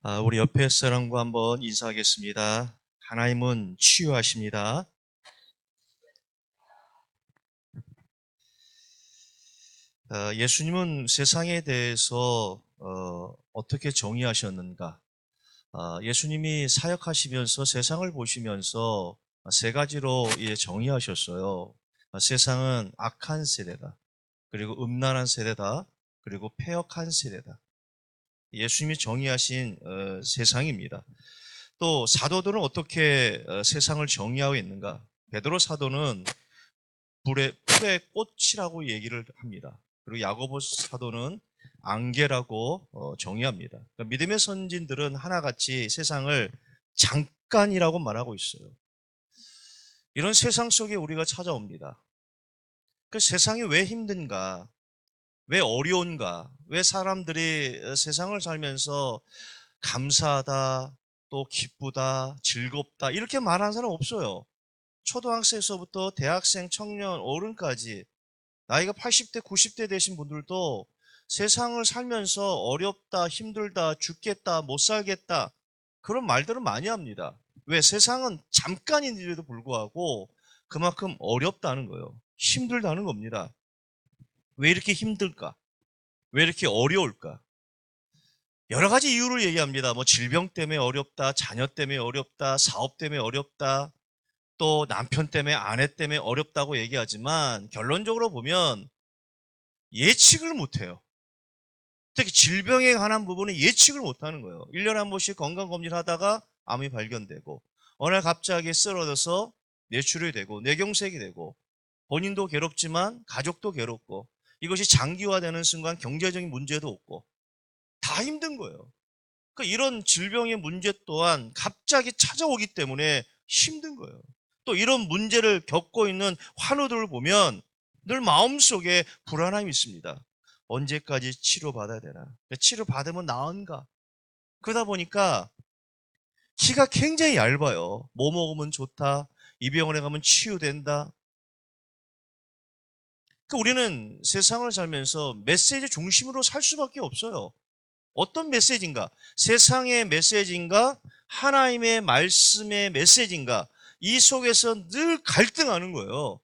우리 옆에 사람과 한번 인사하겠습니다. 하나님은 치유하십니다. 예수님은 세상에 대해서 어떻게 정의하셨는가? 예수님이 사역하시면서 세상을 보시면서 세 가지로 정의하셨어요. 세상은 악한 세대다. 그리고 음란한 세대다. 그리고 패역한 세대다. 예수님이 정의하신 세상입니다. 또 사도들은 어떻게 세상을 정의하고 있는가? 베드로 사도는 불의 꽃이라고 얘기를 합니다. 그리고 야고보 사도는 안개라고 정의합니다. 그러니까 믿음의 선진들은 하나같이 세상을 잠깐이라고 말하고 있어요. 이런 세상 속에 우리가 찾아옵니다. 그 세상이 왜 힘든가? 왜 어려운가? 왜 사람들이 세상을 살면서 감사하다, 또 기쁘다, 즐겁다 이렇게 말하는 사람 없어요. 초등학생에서부터 대학생, 청년, 어른까지 나이가 80대, 90대 되신 분들도 세상을 살면서 어렵다, 힘들다, 죽겠다, 못 살겠다 그런 말들을 많이 합니다. 왜? 세상은 잠깐인데도 불구하고 그만큼 어렵다는 거예요. 힘들다는 겁니다. 왜 이렇게 힘들까? 왜 이렇게 어려울까? 여러 가지 이유를 얘기합니다. 뭐 질병 때문에 어렵다, 자녀 때문에 어렵다, 사업 때문에 어렵다, 또 남편 때문에 아내 때문에 어렵다고 얘기하지만 결론적으로 보면 예측을 못해요. 특히 질병에 관한 부분은 예측을 못하는 거예요. 1년에 한 번씩 건강검진을 하다가 암이 발견되고 어느 날 갑자기 쓰러져서 뇌출혈이 되고 뇌경색이 되고 본인도 괴롭지만 가족도 괴롭고 이것이 장기화되는 순간 경제적인 문제도 없고 다 힘든 거예요. 그러니까 이런 질병의 문제 또한 갑자기 찾아오기 때문에 힘든 거예요. 또 이런 문제를 겪고 있는 환우들을 보면 늘 마음속에 불안함이 있습니다. 언제까지 치료받아야 되나? 치료받으면 나은가? 그러다 보니까 키가 굉장히 얇아요. 뭐 먹으면 좋다. 이 병원에 가면 치유된다. 우리는 세상을 살면서 메시지 중심으로 살 수밖에 없어요. 어떤 메시지인가? 세상의 메시지인가? 하나님의 말씀의 메시지인가? 이 속에서 늘 갈등하는 거예요.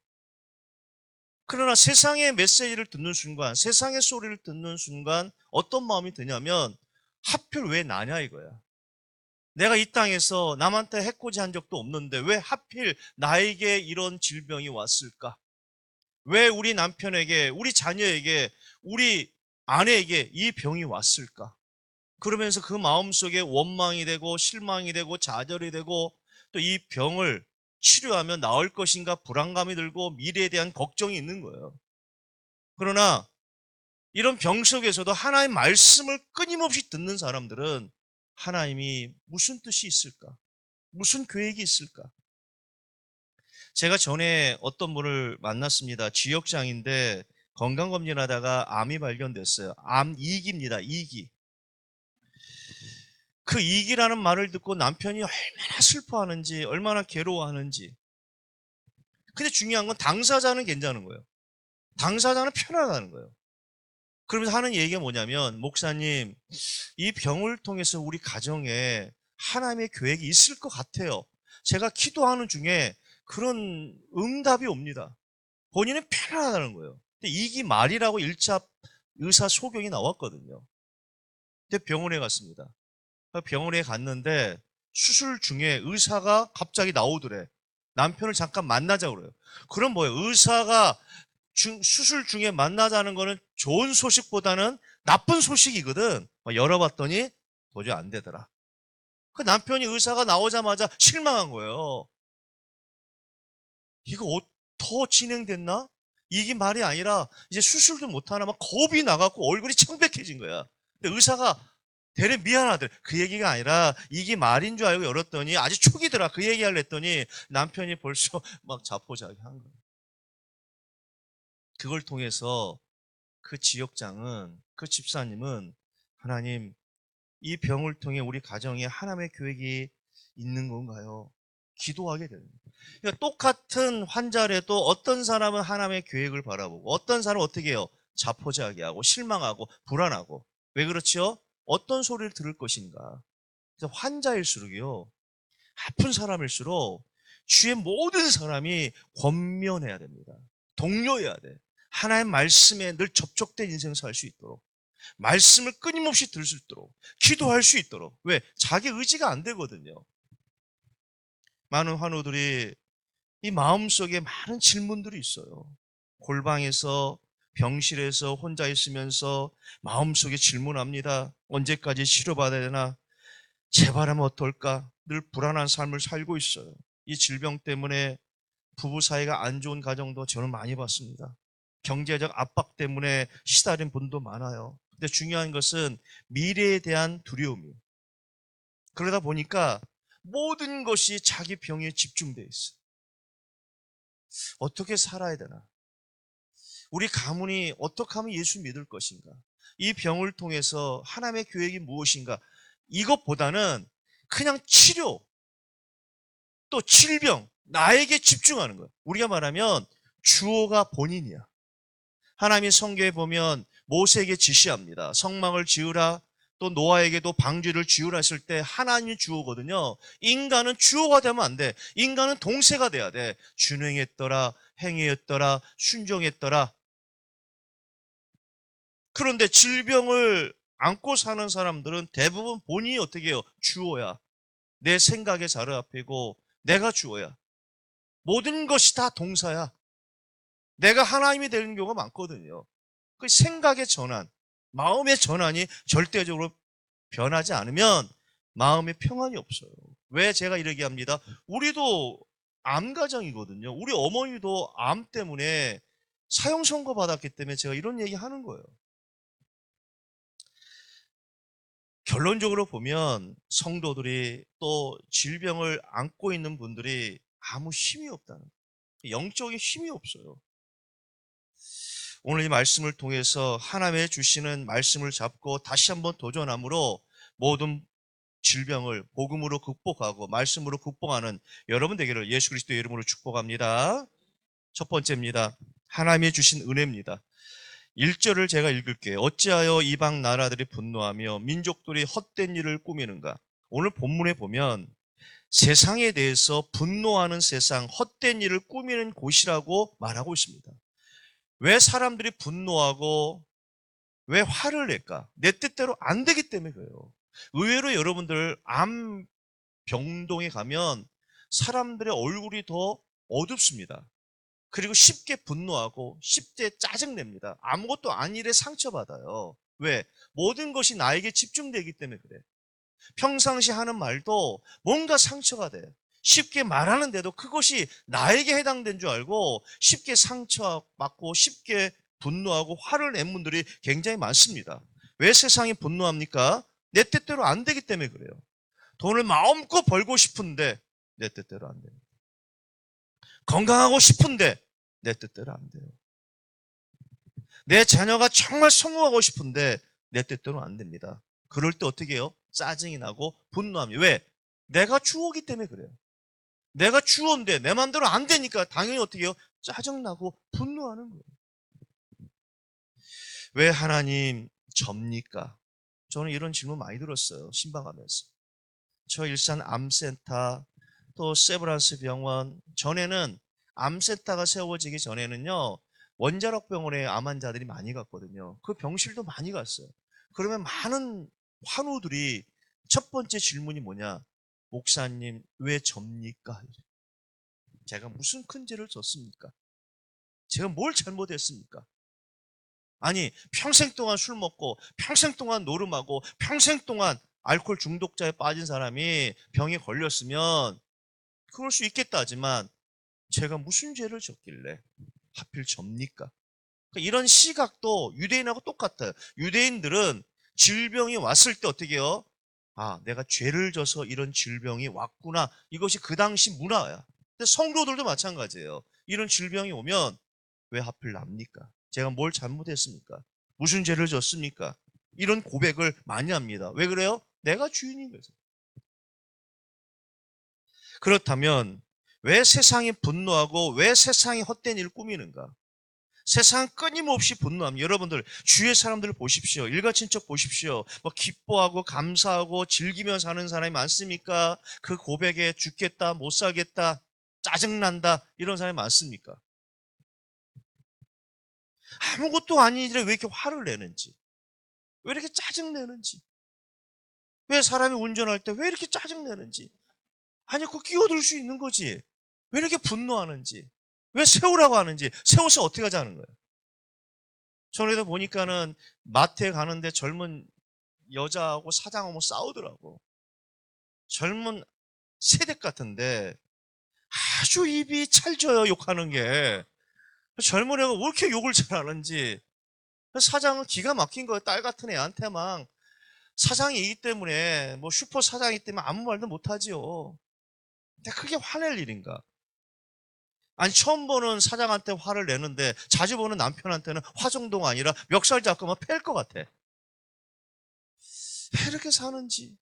그러나 세상의 메시지를 듣는 순간, 세상의 소리를 듣는 순간 어떤 마음이 드냐면 하필 왜 나냐 이거야. 내가 이 땅에서 남한테 해코지 한 적도 없는데 왜 하필 나에게 이런 질병이 왔을까? 왜 우리 남편에게, 우리 자녀에게, 우리 아내에게 이 병이 왔을까? 그러면서 그 마음속에 원망이 되고 실망이 되고 좌절이 되고 또 이 병을 치료하면 나을 것인가 불안감이 들고 미래에 대한 걱정이 있는 거예요. 그러나 이런 병 속에서도 하나님의 말씀을 끊임없이 듣는 사람들은 하나님이 무슨 뜻이 있을까? 무슨 계획이 있을까? 제가 전에 어떤 분을 만났습니다. 지역장인데 건강검진하다가 암이 발견됐어요. 암 2기입니다. 2기. 그 2기라는 말을 듣고 남편이 얼마나 슬퍼하는지, 얼마나 괴로워하는지. 근데 중요한 건 당사자는 괜찮은 거예요. 당사자는 편안하다는 거예요. 그러면서 하는 얘기가 뭐냐면, 목사님, 이 병을 통해서 우리 가정에 하나님의 계획이 있을 것 같아요. 제가 기도하는 중에 그런 응답이 옵니다. 본인은 편안하다는 거예요. 근데 2기 말이라고 1차 의사 소견이 나왔거든요. 근데 병원에 갔습니다. 병원에 갔는데 수술 중에 의사가 갑자기 나오더래. 남편을 잠깐 만나자고 그래요. 그럼 뭐예요? 의사가 수술 중에 만나자는 거는 좋은 소식보다는 나쁜 소식이거든. 열어봤더니 도저히 안 되더라. 그 남편이 의사가 나오자마자 실망한 거예요. 이거 더 진행됐나? 이게 말이 아니라 이제 수술도 못하나 막 겁이 나갖고 얼굴이 창백해진 거야. 근데 의사가 대래 미안하더래. 그 얘기가 아니라 이게 말인 줄 알고 열었더니 아직 초기더라. 그 얘기하려 했더니 남편이 벌써 막 자포자기한 거예요. 그걸 통해서 그 지역장은, 그 집사님은 하나님, 이 병을 통해 우리 가정에 하나님의 계획이 있는 건가요? 기도하게 됩니다. 그러니까 똑같은 환자라도 어떤 사람은 하나님의 계획을 바라보고 어떤 사람은 어떻게 해요? 자포자기하고 실망하고 불안하고. 왜 그렇지요? 어떤 소리를 들을 것인가? 그래서 환자일수록요, 아픈 사람일수록 주위의 모든 사람이 권면해야 됩니다. 독려해야 돼. 하나님 말씀에 늘 접촉된 인생을 살 수 있도록, 말씀을 끊임없이 들을 수 있도록, 기도할 수 있도록. 왜? 자기 의지가 안 되거든요. 많은 환우들이 이 마음속에 많은 질문들이 있어요. 골방에서, 병실에서 혼자 있으면서 마음속에 질문합니다. 언제까지 치료받아야 되나? 재발하면 어떨까? 늘 불안한 삶을 살고 있어요. 이 질병 때문에 부부 사이가 안 좋은 가정도 저는 많이 봤습니다. 경제적 압박 때문에 시달린 분도 많아요. 근데 중요한 것은 미래에 대한 두려움이에요. 그러다 보니까 모든 것이 자기 병에 집중되어 있어요. 어떻게 살아야 되나? 우리 가문이 어떻게 하면 예수 믿을 것인가? 이 병을 통해서 하나님의 계획이 무엇인가? 이것보다는 그냥 치료, 또 질병, 나에게 집중하는 거예요. 우리가 말하면 주어가 본인이야. 하나님이 성경에 보면 모세에게 지시합니다. 성막을 지으라, 또 노아에게도 방주를 지으라 했을 때 하나님이 주어거든요. 인간은 주어가 되면 안 돼. 인간은 동세가 돼야 돼. 준행했더라, 행했더라, 순종했더라. 그런데 질병을 안고 사는 사람들은 대부분 본인이 어떻게 해요? 주어야. 내 생각에 자리잡히고 내가 주어야. 모든 것이 다 동사야. 내가 하나님이 되는 경우가 많거든요. 그 생각의 전환, 마음의 전환이 절대적으로 변하지 않으면 마음의 평안이 없어요. 왜 제가 이렇게 합니다? 우리도 암 가정이거든요. 우리 어머니도 암 때문에 사형 선고 받았기 때문에 제가 이런 얘기 하는 거예요. 결론적으로 보면 성도들이 또 질병을 안고 있는 분들이 아무 힘이 없다는 거예요. 영적인 힘이 없어요. 오늘 이 말씀을 통해서 하나님의 주시는 말씀을 잡고 다시 한번 도전함으로 모든 질병을 복음으로 극복하고 말씀으로 극복하는 여러분 되기를 예수 그리스도의 이름으로 축복합니다. 첫 번째입니다. 하나님이 주신 은혜입니다. 1절을 제가 읽을게요. 어찌하여 이방 나라들이 분노하며 민족들이 헛된 일을 꾸미는가? 오늘 본문에 보면 세상에 대해서 분노하는 세상, 헛된 일을 꾸미는 곳이라고 말하고 있습니다. 왜 사람들이 분노하고 왜 화를 낼까? 내 뜻대로 안 되기 때문에 그래요. 의외로 여러분들 암 병동에 가면 사람들의 얼굴이 더 어둡습니다. 그리고 쉽게 분노하고 쉽게 짜증냅니다. 아무것도 아닌 일에 상처받아요. 왜? 모든 것이 나에게 집중되기 때문에 그래. 평상시 하는 말도 뭔가 상처가 돼. 쉽게 말하는데도 그것이 나에게 해당된 줄 알고 쉽게 상처받고 쉽게 분노하고 화를 낸 분들이 굉장히 많습니다. 왜 세상이 분노합니까? 내 뜻대로 안 되기 때문에 그래요. 돈을 마음껏 벌고 싶은데 내 뜻대로 안 돼요. 건강하고 싶은데 내 뜻대로 안 돼요. 내 자녀가 정말 성공하고 싶은데 내 뜻대로 안 됩니다. 그럴 때 어떻게 해요? 짜증이 나고 분노합니다. 왜? 내가 주어기 때문에 그래요. 내가 주어인데 내 마음대로 안 되니까 당연히 어떻게 해요? 짜증나고 분노하는 거예요. 왜 하나님 접니까? 저는 이런 질문 많이 들었어요. 신방하면서. 저 일산 암센터, 또 세브란스 병원, 전에는 암센터가 세워지기 전에는요, 원자력 병원에 암 환자들이 많이 갔거든요. 그 병실도 많이 갔어요. 그러면 많은 환우들이 첫 번째 질문이 뭐냐? 목사님, 왜 접니까? 제가 무슨 큰 죄를 졌습니까? 제가 뭘 잘못했습니까? 아니, 평생 동안 술 먹고, 평생 동안 노름하고, 평생 동안 알코올 중독자에 빠진 사람이 병에 걸렸으면 그럴 수 있겠다 하지만 제가 무슨 죄를 졌길래 하필 접니까? 그러니까 이런 시각도 유대인하고 똑같아요. 유대인들은 질병이 왔을 때 어떻게 해요? 아, 내가 죄를 져서 이런 질병이 왔구나. 이것이 그 당시 문화야. 근데 성도들도 마찬가지예요. 이런 질병이 오면 왜 하필 납니까? 제가 뭘 잘못했습니까? 무슨 죄를 졌습니까? 이런 고백을 많이 합니다. 왜 그래요? 내가 주인인 거죠. 그렇다면 왜 세상이 분노하고 왜 세상이 헛된 일을 꾸미는가? 세상 끊임없이 분노합니다. 여러분들 주위의 사람들을 보십시오. 일가친척 보십시오. 뭐 기뻐하고 감사하고 즐기며 사는 사람이 많습니까? 그 고백에 죽겠다, 못 살겠다, 짜증난다 이런 사람이 많습니까? 아무것도 아닌 일에 왜 이렇게 화를 내는지, 왜 이렇게 짜증내는지, 왜 사람이 운전할 때 왜 이렇게 짜증내는지, 아니 그거 끼어들 수 있는 거지, 왜 이렇게 분노하는지, 왜 세우라고 하는지, 세워서 어떻게 하자는 거예요. 저번에도 보니까는 마트에 가는데 젊은 여자하고 사장하고 싸우더라고. 젊은 세대 같은데 아주 입이 찰져요, 욕하는 게. 젊은 애가 왜 이렇게 욕을 잘하는지. 사장은 기가 막힌 거예요. 딸 같은 애한테만. 사장이기 때문에, 뭐 슈퍼 사장이기 때문에 아무 말도 못하지요. 근데 그게 화낼 일인가? 아니 처음 보는 사장한테 화를 내는데 자주 보는 남편한테는 화 정도가 아니라 멱살 잡고만 팰 것 같아. 왜 이렇게 사는지.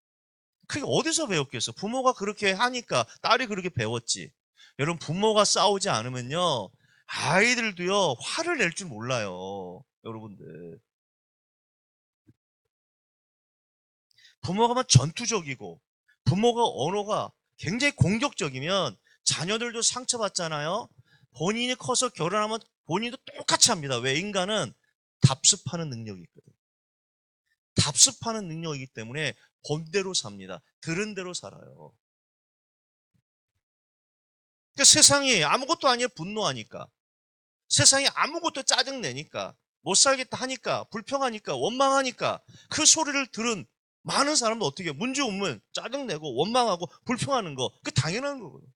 그게 어디서 배웠겠어? 부모가 그렇게 하니까 딸이 그렇게 배웠지. 여러분 부모가 싸우지 않으면요 아이들도요 화를 낼 줄 몰라요. 여러분들 부모가 막 전투적이고 부모가 언어가 굉장히 공격적이면 자녀들도 상처받잖아요. 본인이 커서 결혼하면 본인도 똑같이 합니다. 왜? 인간은 답습하는 능력이 있거든. 답습하는 능력이기 때문에 본대로 삽니다. 들은 대로 살아요. 그러니까 세상이 아무것도 아니에요. 분노하니까. 세상이 아무것도 짜증내니까. 못 살겠다 하니까. 불평하니까. 원망하니까. 그 소리를 들은 많은 사람도 어떻게 해요? 문제 오면 짜증내고 원망하고 불평하는 거. 그 당연한 거거든요.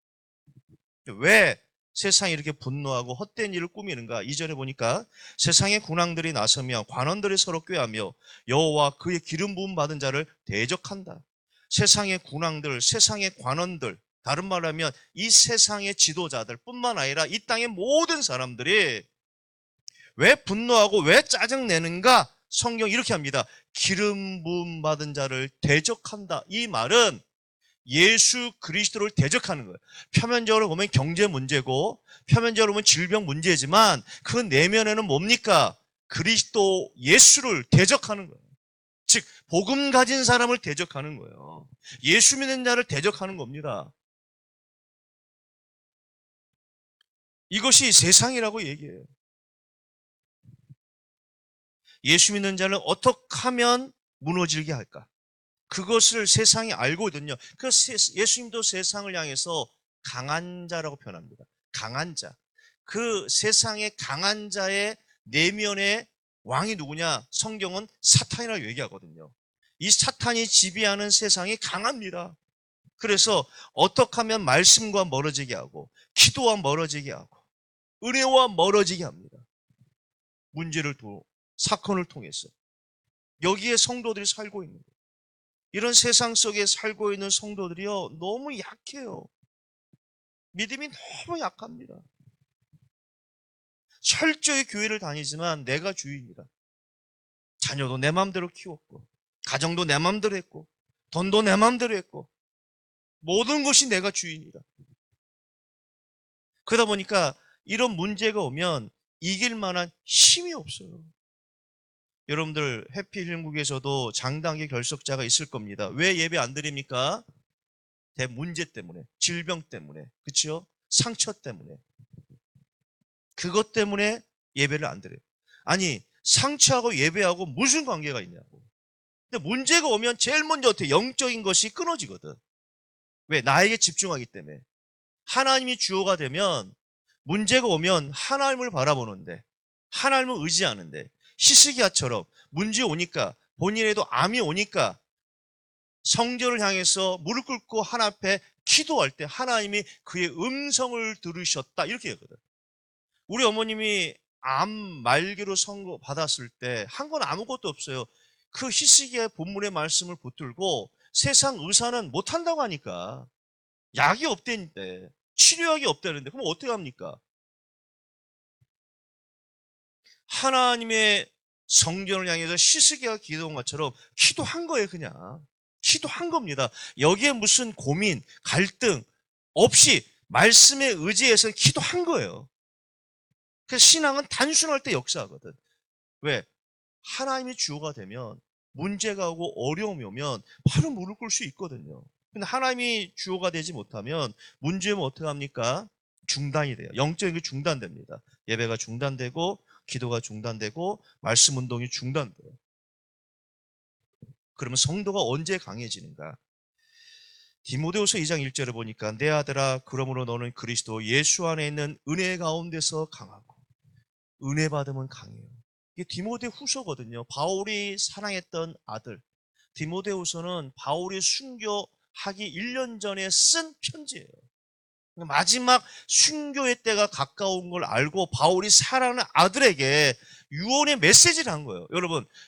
왜 세상이 이렇게 분노하고 헛된 일을 꾸미는가? 이전에 보니까 세상의 군왕들이 나서며 관원들이 서로 꾀하며 여호와 그의 기름 부음 받은 자를 대적한다. 세상의 군왕들, 세상의 관원들, 다른 말로 하면 이 세상의 지도자들 뿐만 아니라 이 땅의 모든 사람들이 왜 분노하고 왜 짜증내는가? 성경 이렇게 합니다. 기름 부음 받은 자를 대적한다. 이 말은 예수 그리스도를 대적하는 거예요. 표면적으로 보면 경제 문제고 표면적으로 보면 질병 문제지만 그 내면에는 뭡니까? 그리스도 예수를 대적하는 거예요. 즉 복음 가진 사람을 대적하는 거예요. 예수 믿는 자를 대적하는 겁니다. 이것이 세상이라고 얘기해요. 예수 믿는 자를 어떻게 하면 무너지게 할까? 그것을 세상이 알거든요. 그래서 예수님도 세상을 향해서 강한 자라고 표현합니다. 강한 자. 그 세상의 강한 자의 내면의 왕이 누구냐? 성경은 사탄이라고 얘기하거든요. 이 사탄이 지배하는 세상이 강합니다. 그래서 어떻게 하면 말씀과 멀어지게 하고 기도와 멀어지게 하고 은혜와 멀어지게 합니다. 문제를 사건을 통해서 여기에 성도들이 살고 있는 거예요. 이런 세상 속에 살고 있는 성도들이요 너무 약해요. 믿음이 너무 약합니다. 철저히 교회를 다니지만 내가 주인이다. 자녀도 내 마음대로 키웠고 가정도 내 마음대로 했고 돈도 내 마음대로 했고 모든 것이 내가 주인이다. 그러다 보니까 이런 문제가 오면 이길 만한 힘이 없어요. 여러분들 해피힐링국에서도 장단기 결석자가 있을 겁니다. 왜 예배 안 드립니까? 문제 때문에, 질병 때문에, 그렇죠? 상처 때문에. 그것 때문에 예배를 안 드려요. 아니 상처하고 예배하고 무슨 관계가 있냐고. 근데 문제가 오면 제일 먼저 어떻게 영적인 것이 끊어지거든. 왜? 나에게 집중하기 때문에. 하나님이 주어가 되면 문제가 오면 하나님을 바라보는데 하나님을 의지하는데 히스기야처럼 문제 오니까 본인에도 암이 오니까 성전을 향해서 무릎 꿇고 하나님 앞에 기도할 때 하나님이 그의 음성을 들으셨다 이렇게 얘기하거든. 우리 어머님이 암 말기로 선고 받았을 때 한 건 아무것도 없어요. 그 히스기야의 본문의 말씀을 붙들고 세상 의사는 못한다고 하니까 약이 없대는데 치료약이 없다는데 그럼 어떻게 합니까? 하나님의 성전을 향해서 히스기야가 기도한 것처럼 기도한 거예요. 그냥 기도한 겁니다. 여기에 무슨 고민, 갈등 없이 말씀에 의지해서 기도한 거예요. 그래서 신앙은 단순할 때 역사하거든. 왜? 하나님이 주어가 되면 문제가 오고 어려움이 오면 바로 무릎 꿇을 수 있거든요. 근데 하나님이 주어가 되지 못하면 문제 오면 어떻게 합니까? 중단이 돼요. 영적인 게 중단됩니다. 예배가 중단되고 기도가 중단되고 말씀 운동이 중단돼요. 그러면 성도가 언제 강해지는가? 디모데후서 2장 1절을 보니까 내 아들아 그러므로 너는 그리스도 예수 안에 있는 은혜 가운데서 강하고 은혜 받으면 강해요. 이게 디모데후서거든요. 바울이 사랑했던 아들. 디모데후서는 바울이 순교하기 1년 전에 쓴 편지예요. 마지막 순교의 때가 가까운 걸 알고 바울이 사랑하는 아들에게 유언의 메시지를 한 거예요.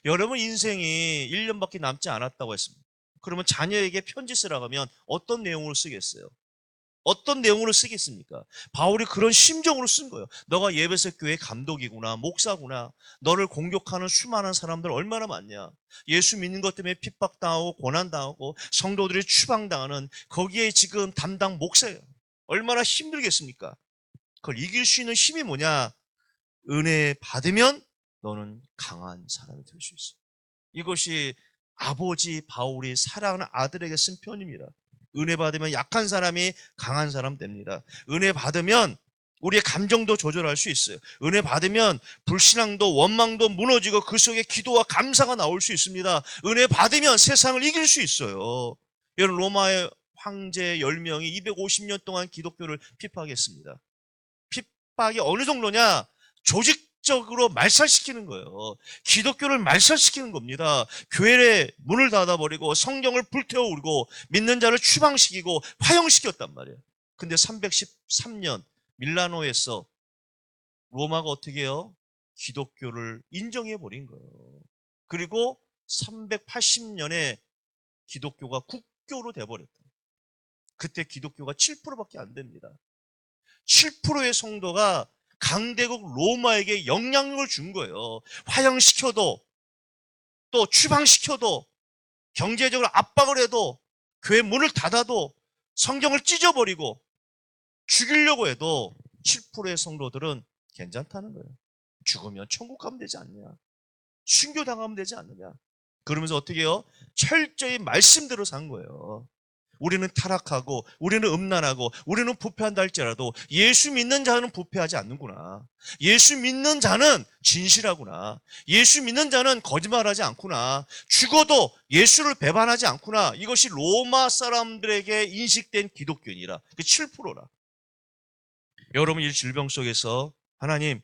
여러분 인생이 1년밖에 남지 않았다고 했습니다. 그러면 자녀에게 편지 쓰라고 하면 어떤 내용으로 쓰겠어요? 어떤 내용으로 쓰겠습니까? 바울이 그런 심정으로 쓴 거예요. 너가 예배석 교회 감독이구나, 목사구나. 너를 공격하는 수많은 사람들 얼마나 많냐. 예수 믿는 것 때문에 핍박당하고 고난당하고 성도들이 추방당하는 거기에 지금 담당 목사예요. 얼마나 힘들겠습니까? 그걸 이길 수 있는 힘이 뭐냐? 은혜 받으면 너는 강한 사람이 될 수 있어요. 이것이 아버지 바울이 사랑하는 아들에게 쓴 편입니다. 은혜 받으면 약한 사람이 강한 사람 됩니다. 은혜 받으면 우리의 감정도 조절할 수 있어요. 은혜 받으면 불신앙도 원망도 무너지고 그 속에 기도와 감사가 나올 수 있습니다. 은혜 받으면 세상을 이길 수 있어요. 여러분 로마의 황제 10명이 250년 동안 기독교를 핍박했습니다. 핍박이 어느 정도냐? 조직적으로 말살시키는 거예요. 기독교를 말살시키는 겁니다. 교회의 문을 닫아버리고 성경을 불태워오르고 믿는 자를 추방시키고 화형시켰단 말이에요. 근데 313년 밀라노에서 로마가 어떻게 해요? 기독교를 인정해버린 거예요. 그리고 380년에 기독교가 국교로 돼버렸다. 그때 기독교가 7%밖에 안 됩니다. 7%의 성도가 강대국 로마에게 영향력을 준 거예요. 화형시켜도 또 추방시켜도 경제적으로 압박을 해도 교회 문을 닫아도 성경을 찢어버리고 죽이려고 해도 7%의 성도들은 괜찮다는 거예요. 죽으면 천국 가면 되지 않냐. 순교당하면 되지 않느냐. 그러면서 어떻게 해요? 철저히 말씀대로 산 거예요. 우리는 타락하고 우리는 음란하고 우리는 부패한다 할지라도 예수 믿는 자는 부패하지 않는구나. 예수 믿는 자는 진실하구나. 예수 믿는 자는 거짓말하지 않구나. 죽어도 예수를 배반하지 않구나. 이것이 로마 사람들에게 인식된 기독교인이라. 그 7%라. 여러분 이 질병 속에서 하나님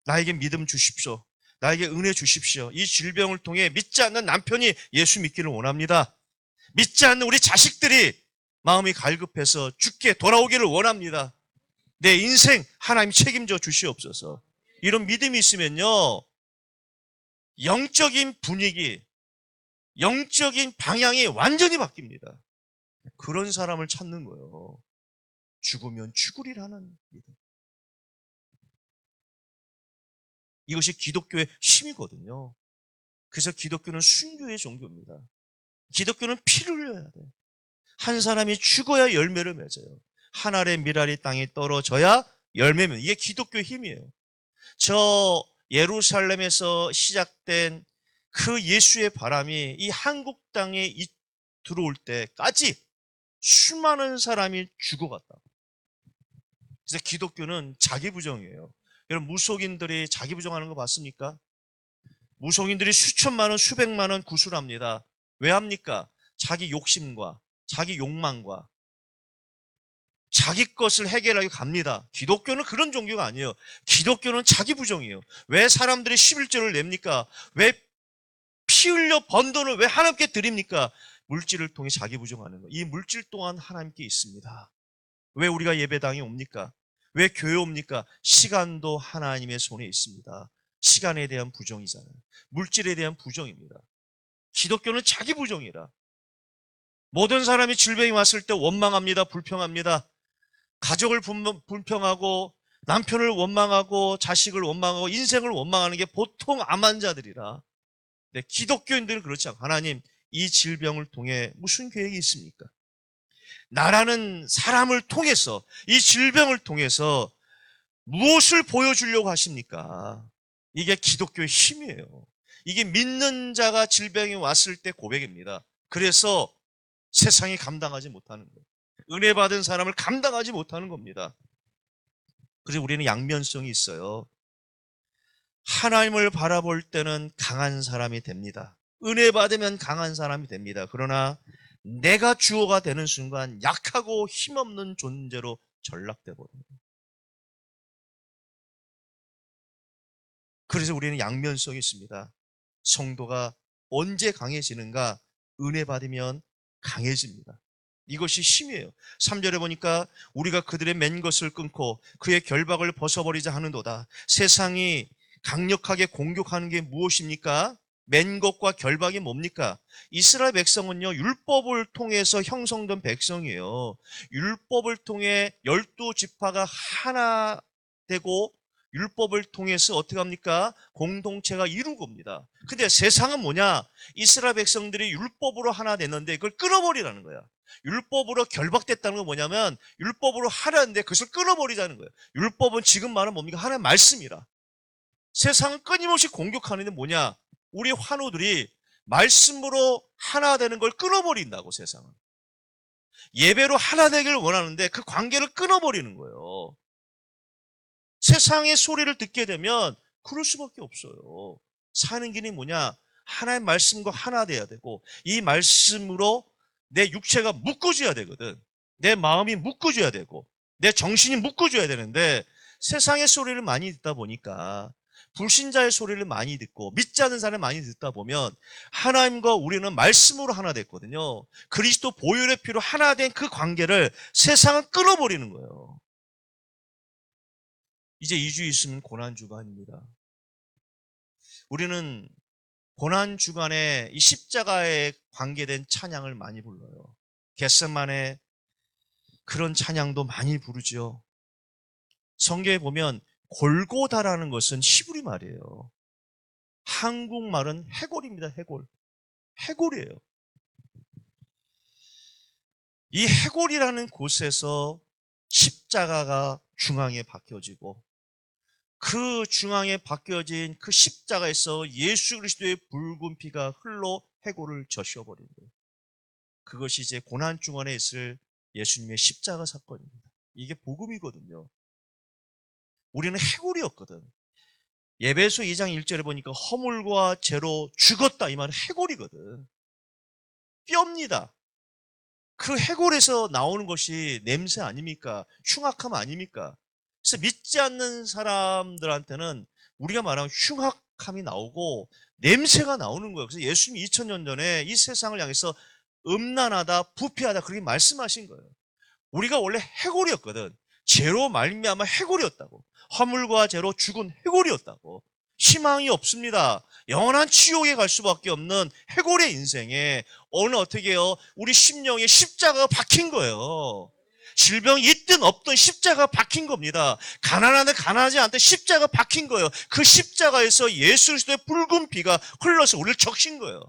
나에게 믿음 주십시오. 나에게 은혜 주십시오. 이 질병을 통해 믿지 않는 남편이 예수 믿기를 원합니다. 믿지 않는 우리 자식들이 마음이 갈급해서 죽게 돌아오기를 원합니다. 내 인생 하나님 책임져 주시옵소서. 이런 믿음이 있으면요, 영적인 분위기, 영적인 방향이 완전히 바뀝니다. 그런 사람을 찾는 거예요. 죽으면 죽으리라는 믿음. 이것이 기독교의 힘이거든요. 그래서 기독교는 순교의 종교입니다. 기독교는 피를 흘려야 돼. 한 사람이 죽어야 열매를 맺어요. 한 알의 밀알이 땅에 떨어져야 열매면 이게 기독교의 힘이에요. 저 예루살렘에서 시작된 그 예수의 바람이 이 한국 땅에 들어올 때까지 수많은 사람이 죽어갔다. 그래서 기독교는 자기 부정이에요. 여러분 무속인들이 자기 부정하는 거 봤습니까? 무속인들이 수천만 원, 수백만 원 구술합니다. 왜 합니까? 자기 욕심과 자기 욕망과 자기 것을 해결하게 갑니다. 기독교는 그런 종교가 아니에요. 기독교는 자기 부정이에요. 왜 사람들이 11조를 냅니까? 왜 피 흘려 번 돈을 왜 하나님께 드립니까? 물질을 통해 자기 부정하는 거예요. 이 물질 또한 하나님께 있습니다. 왜 우리가 예배당에 옵니까? 왜 교회 옵니까? 시간도 하나님의 손에 있습니다. 시간에 대한 부정이잖아요. 물질에 대한 부정입니다. 기독교는 자기 부정이라. 모든 사람이 질병이 왔을 때 원망합니다. 불평합니다. 가족을 불평하고 남편을 원망하고 자식을 원망하고 인생을 원망하는 게 보통 암 환자들이라. 네, 기독교인들은 그렇지 않고 하나님 이 질병을 통해 무슨 계획이 있습니까? 나라는 사람을 통해서 이 질병을 통해서 무엇을 보여주려고 하십니까? 이게 기독교의 힘이에요. 이게 믿는 자가 질병이 왔을 때 고백입니다. 그래서 세상이 감당하지 못하는 거예요. 은혜 받은 사람을 감당하지 못하는 겁니다. 그래서 우리는 양면성이 있어요. 하나님을 바라볼 때는 강한 사람이 됩니다. 은혜 받으면 강한 사람이 됩니다. 그러나 내가 주어가 되는 순간 약하고 힘없는 존재로 전락돼 버립니다. 그래서 우리는 양면성이 있습니다. 성도가 언제 강해지는가? 은혜 받으면 강해집니다. 이것이 힘이에요. 3절에 보니까 우리가 그들의 맨 것을 끊고 그의 결박을 벗어버리자 하는도다. 세상이 강력하게 공격하는 게 무엇입니까? 맨 것과 결박이 뭡니까? 이스라엘 백성은요, 율법을 통해서 형성된 백성이에요. 율법을 통해 12지파가 하나 되고 율법을 통해서 어떻게 합니까? 공동체가 이루고 옵니다. 근데 세상은 뭐냐? 이스라엘 백성들이 율법으로 하나 됐는데 그걸 끊어버리라는 거야. 율법으로 결박됐다는 건 뭐냐면 율법으로 하려는데 그것을 끊어버리자는 거예요. 율법은 지금 말은 뭡니까? 하나의 말씀이라. 세상은 끊임없이 공격하는데 뭐냐? 우리 환우들이 말씀으로 하나 되는 걸 끊어버린다고. 세상은 예배로 하나 되기를 원하는데 그 관계를 끊어버리는 거예요. 세상의 소리를 듣게 되면 그럴 수밖에 없어요. 사는 길이 뭐냐? 하나의 말씀과 하나 돼야 되고 이 말씀으로 내 육체가 묶어줘야 되거든. 내 마음이 묶어줘야 되고 내 정신이 묶어줘야 되는데 세상의 소리를 많이 듣다 보니까 불신자의 소리를 많이 듣고 믿지 않는 사람을 많이 듣다 보면 하나님과 우리는 말씀으로 하나 됐거든요. 그리스도 보혈의 피로 하나 된 그 관계를 세상은 끊어버리는 거예요. 이제 2주 있으면 고난주간입니다. 우리는 고난주간에 이 십자가에 관계된 찬양을 많이 불러요. 겟세마네 그런 찬양도 많이 부르죠. 성경에 보면 골고다라는 것은 히브리 말이에요. 한국말은 해골입니다. 해골. 해골이에요. 이 해골이라는 곳에서 십자가가 중앙에 박혀지고 그 중앙에 박혀진 그 십자가에서 예수 그리스도의 붉은 피가 흘러 해골을 적셔버린 거예요. 그것이 이제 고난주간에 있을 예수님의 십자가 사건입니다. 이게 복음이거든요. 우리는 해골이었거든. 예배소 2장 1절에 보니까 허물과 죄로 죽었다. 이 말은 해골이거든. 뼈입니다. 그 해골에서 나오는 것이 냄새 아닙니까? 흉악함 아닙니까? 그래서 믿지 않는 사람들한테는 우리가 말하면 흉악함이 나오고 냄새가 나오는 거예요. 그래서 예수님이 2000년 전에 이 세상을 향해서 음란하다, 부패하다 그렇게 말씀하신 거예요. 우리가 원래 해골이었거든. 죄로 말미암아 해골이었다고. 허물과 죄로 죽은 해골이었다고. 희망이 없습니다. 영원한 지옥에 갈 수밖에 없는 해골의 인생에 어느 어떻게 해요? 우리 심령에 십자가가 박힌 거예요. 질병이 있든 없든 십자가가 박힌 겁니다. 가난하든 가난하지 않든 십자가가 박힌 거예요. 그 십자가에서 예수 그리스도의 붉은 피가 흘러서 우리를 적신 거예요.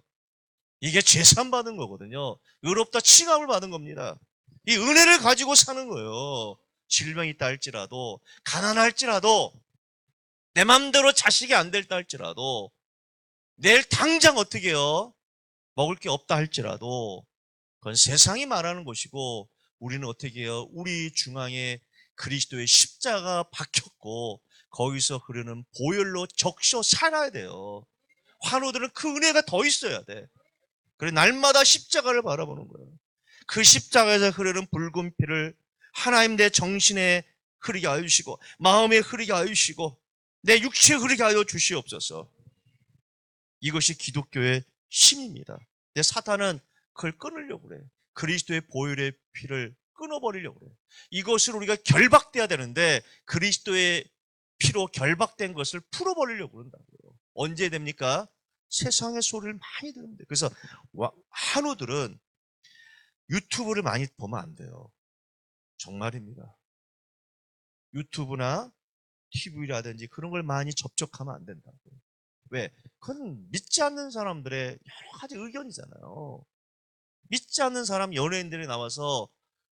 이게 재산 받은 거거든요. 의롭다 칭함을 받은 겁니다. 이 은혜를 가지고 사는 거예요. 질병이 있다 할지라도 가난할지라도 내 맘대로 자식이 안 될다 할지라도 내일 당장 어떻게 해요? 먹을 게 없다 할지라도 그건 세상이 말하는 것이고 우리는 어떻게 해요? 우리 중앙에 그리스도의 십자가 박혔고 거기서 흐르는 보혈로 적셔 살아야 돼요. 환우들은 그 은혜가 더 있어야 돼. 그래 날마다 십자가를 바라보는 거예요. 그 십자가에서 흐르는 붉은 피를 하나님 내 정신에 흐르게 하여 주시고 마음에 흐르게 하여 주시고 내 육체에 흐르게 하여 주시옵소서. 이것이 기독교의 힘입니다. 근데 사탄은 그걸 끊으려고 그래. 그리스도의 보혈의 피를 끊어버리려고 그래. 이것을 우리가 결박돼야 되는데 그리스도의 피로 결박된 것을 풀어버리려고 그런다고요. 언제 됩니까? 세상의 소리를 많이 들으면 돼. 그래서 한우들은 유튜브를 많이 보면 안 돼요. 정말입니다. 유튜브나 TV라든지 그런 걸 많이 접촉하면 안 된다고. 왜? 그건 믿지 않는 사람들의 여러 가지 의견이잖아요. 믿지 않는 사람 연예인들이 나와서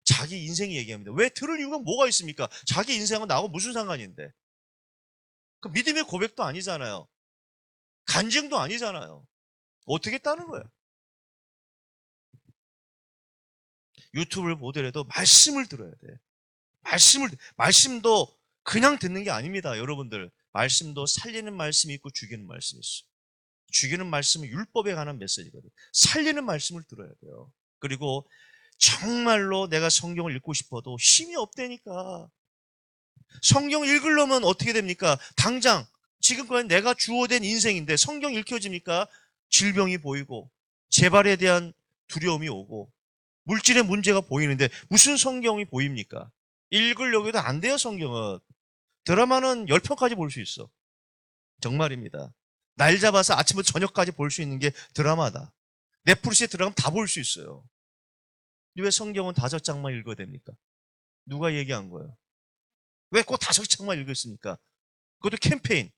자기 인생 얘기합니다. 왜 들을 이유가 뭐가 있습니까? 자기 인생은 나하고 무슨 상관인데? 그 믿음의 고백도 아니잖아요. 간증도 아니잖아요. 어떻게 따는 거예요? 유튜브를 보더라도 말씀을 들어야 돼. 말씀도 그냥 듣는 게 아닙니다. 여러분들, 말씀도 살리는 말씀이 있고 죽이는 말씀이 있어요. 죽이는 말씀은 율법에 관한 메시지거든요. 살리는 말씀을 들어야 돼요. 그리고 정말로 내가 성경을 읽고 싶어도 힘이 없다니까. 성경 읽으려면 어떻게 됩니까? 당장 지금까지 내가 주어된 인생인데 성경 읽혀집니까? 질병이 보이고 재발에 대한 두려움이 오고 물질의 문제가 보이는데 무슨 성경이 보입니까? 읽으려고 해도 안 돼요. 성경은. 드라마는 10편까지 볼 수 있어. 정말입니다. 날 잡아서 아침부터 저녁까지 볼 수 있는 게 드라마다. 넷플릭스에 들어가면 다 볼 수 있어요. 왜 성경은 5장만 읽어야 됩니까? 누가 얘기한 거예요? 왜 꼭 5장만 읽었습니까? 그것도 캠페인.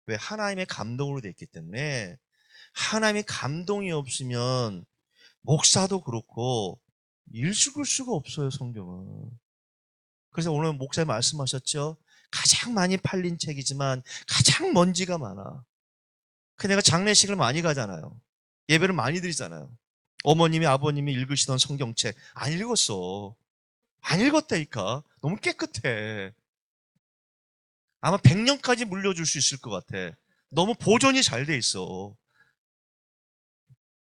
왜? 하나님의 감동으로 되어 있기 때문에. 하나님의 감동이 없으면 목사도 그렇고 읽을 수가 없어요. 성경은. 그래서 오늘 목사님 말씀하셨죠? 가장 많이 팔린 책이지만 가장 먼지가 많아. 그 내가 장례식을 많이 가잖아요. 예배를 많이 드리잖아요. 어머님이 아버님이 읽으시던 성경책 안 읽었어. 안 읽었다니까. 너무 깨끗해. 아마 100년까지 물려줄 수 있을 것 같아. 너무 보존이 잘 돼 있어.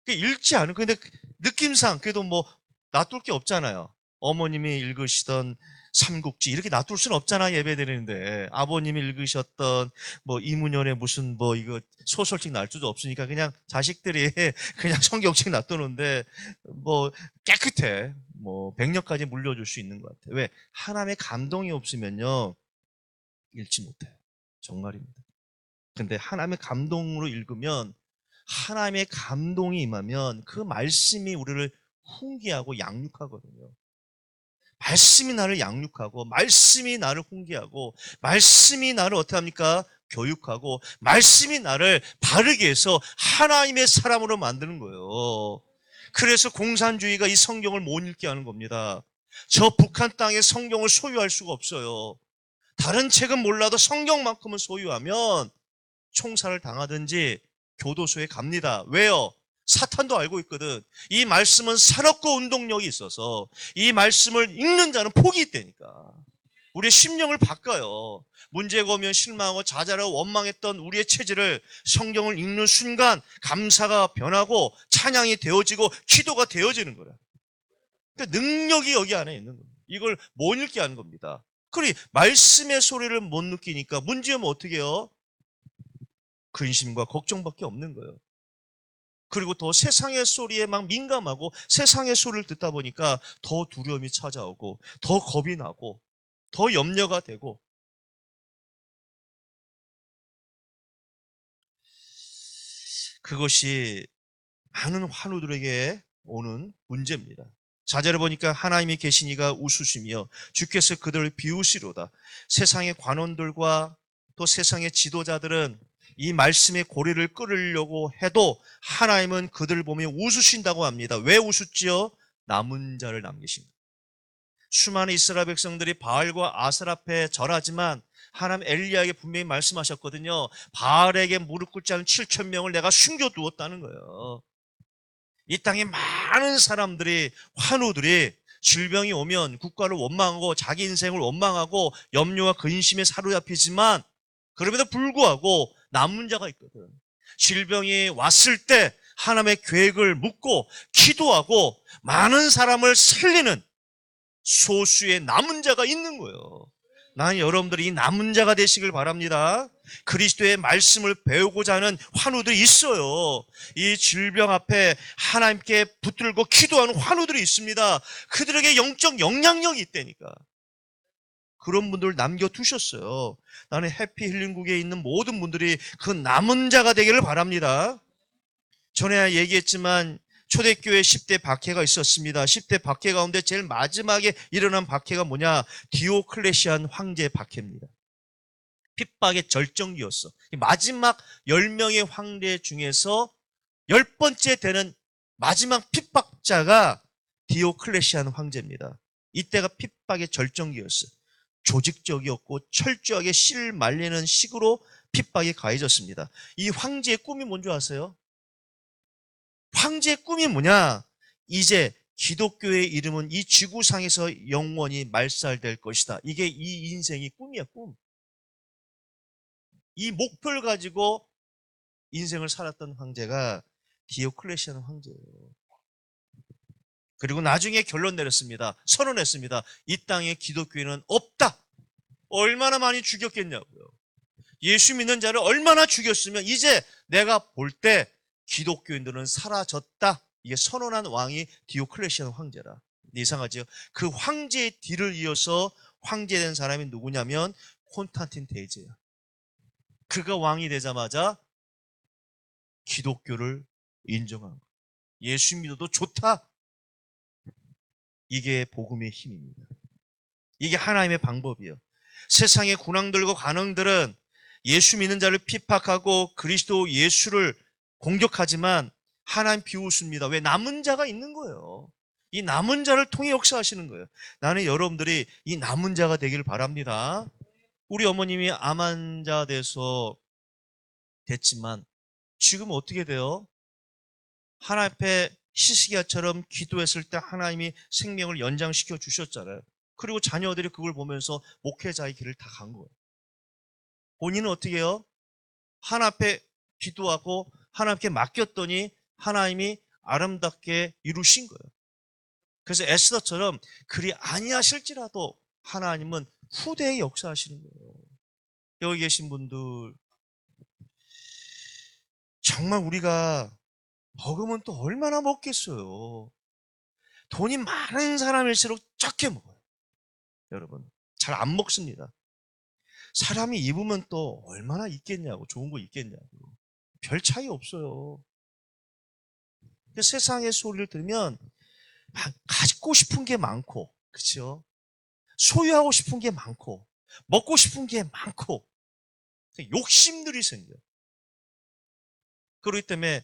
읽지 않은, 근데 느낌상 그래도 뭐 놔둘 게 없잖아요. 어머님이 읽으시던 삼국지 이렇게 놔둘 수는 없잖아. 예배 드리는데 아버님이 읽으셨던 뭐 이문열의 무슨 뭐 이거 소설책 놔둘 수도 없으니까 그냥 자식들이 그냥 성경책 놔두는데 뭐 깨끗해. 뭐 100년까지 물려줄 수 있는 것 같아. 왜? 하나님의 감동이 없으면요 읽지 못해. 정말입니다. 근데 하나님의 감동으로 읽으면, 하나님의 감동이 임하면 그 말씀이 우리를 훈계하고 양육하거든요. 말씀이 나를 양육하고, 말씀이 나를 훈계하고, 말씀이 나를 어떻게 합니까? 교육하고, 말씀이 나를 바르게 해서 하나님의 사람으로 만드는 거예요. 그래서 공산주의가 이 성경을 못 읽게 하는 겁니다. 저 북한 땅에 성경을 소유할 수가 없어요. 다른 책은 몰라도 성경만큼은 소유하면 총살을 당하든지 교도소에 갑니다. 왜요? 사탄도 알고 있거든. 이 말씀은 살았고 운동력이 있어서 이 말씀을 읽는 자는 복이 있다니까. 우리의 심령을 바꿔요. 문제가 오면 실망하고 좌절하고 원망했던 우리의 체질을 성경을 읽는 순간 감사가 변하고 찬양이 되어지고 기도가 되어지는 거야. 그러니까 능력이 여기 안에 있는 겁니다. 이걸 못 읽게 하는 겁니다. 그리 말씀의 소리를 못 느끼니까 문제면 어떻게 해요? 근심과 걱정밖에 없는 거예요. 그리고 더 세상의 소리에 막 민감하고 세상의 소리를 듣다 보니까 더 두려움이 찾아오고 더 겁이 나고 더 염려가 되고, 그것이 많은 환우들에게 오는 문제입니다. 4절에 보니까 하나님이 계시니가 웃으시며 주께서 그들을 비우시로다. 세상의 관원들과 또 세상의 지도자들은 이 말씀의 고리를 끊으려고 해도 하나님은 그들을 보며 웃으신다고 합니다. 왜 웃었지요? 남은 자를 남기신. 수많은 이스라엘 백성들이 바알과 아셀 앞에 절하지만 하나님 엘리야에게 분명히 말씀하셨거든요. 바알에게 무릎 꿇지 않은 7천 명을 내가 숨겨두었다는 거예요. 이 땅에 많은 사람들이, 환우들이 질병이 오면 국가를 원망하고 자기 인생을 원망하고 염려와 근심에 사로잡히지만 그럼에도 불구하고 남은 자가 있거든. 질병이 왔을 때 하나님의 계획을 묻고 기도하고 많은 사람을 살리는 소수의 남은 자가 있는 거예요. 나는 여러분들이 이 남은 자가 되시길 바랍니다. 그리스도의 말씀을 배우고자 하는 환우들이 있어요. 이 질병 앞에 하나님께 붙들고 기도하는 환우들이 있습니다. 그들에게 영적 영향력이 있다니까. 그런 분들을 남겨두셨어요. 나는 해피힐링국에 있는 모든 분들이 그 남은 자가 되기를 바랍니다. 전에 얘기했지만 초대교회 10대 박해가 있었습니다. 10대 박해 가운데 제일 마지막에 일어난 박해가 뭐냐? 디오클레시안 황제의 박해입니다. 핍박의 절정기였어. 마지막 10명의 황제 중에서 10번째 되는 마지막 핍박자가 디오클레시안 황제입니다. 이때가 핍박의 절정기였어요. 조직적이었고 철저하게 씨를 말리는 식으로 핍박이 가해졌습니다. 이 황제의 꿈이 뭔지 아세요? 황제의 꿈이 뭐냐? 이제 기독교의 이름은 이 지구상에서 영원히 말살될 것이다. 이게 이 인생의 꿈이야, 꿈. 이 목표를 가지고 인생을 살았던 황제가 디오클레시안 황제예요. 그리고 나중에 결론 내렸습니다. 선언했습니다. 이 땅에 기독교인은 없다. 얼마나 많이 죽였겠냐고요. 예수 믿는 자를 얼마나 죽였으면 이제 내가 볼 때 기독교인들은 사라졌다. 이게 선언한 왕이 디오클레시안 황제라. 이상하죠? 그 황제의 뒤를 이어서 황제된 사람이 누구냐면 콘스탄틴 대제야. 그가 왕이 되자마자 기독교를 인정한 거예요. 예수 믿어도 좋다. 이게 복음의 힘입니다. 이게 하나님의 방법이에요. 세상의 군왕들과 관원들은 예수 믿는 자를 핍박하고 그리스도 예수를 공격하지만 하나님 비웃습니다. 왜? 남은 자가 있는 거예요. 이 남은 자를 통해 역사하시는 거예요. 나는 여러분들이 이 남은 자가 되기를 바랍니다. 우리 어머님이 암 환자 돼서 됐지만 지금 어떻게 돼요? 하나님 앞에 히스기야처럼 기도했을 때 하나님이 생명을 연장시켜 주셨잖아요. 그리고 자녀들이 그걸 보면서 목회자의 길을 다 간 거예요. 본인은 어떻게 해요? 하나님 앞에 기도하고 하나님께 맡겼더니 하나님이 아름답게 이루신 거예요. 그래서 에스더처럼 그리 아니하실지라도 하나님은 후대에 역사하시는 거예요. 여기 계신 분들 정말 우리가 먹으면 또 얼마나 먹겠어요. 돈이 많은 사람일수록 적게 먹어요. 여러분 잘 안 먹습니다. 사람이 입으면 또 얼마나 있겠냐고, 좋은 거 있겠냐고. 별 차이 없어요. 세상의 소리를 들으면 가지고 싶은 게 많고, 그렇죠? 소유하고 싶은 게 많고, 먹고 싶은 게 많고, 욕심들이 생겨요. 그렇기 때문에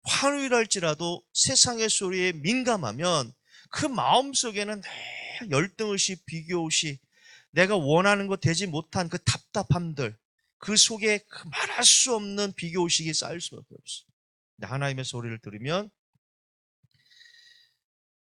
환우일할지라도 세상의 소리에 민감하면 그 마음속에는 열등의식, 비교의식, 내가 원하는 거 되지 못한 그 답답함들, 그 속에 그 말할 수 없는 비교의식이 쌓일 수밖에 없어요. 근데 하나님의 소리를 들으면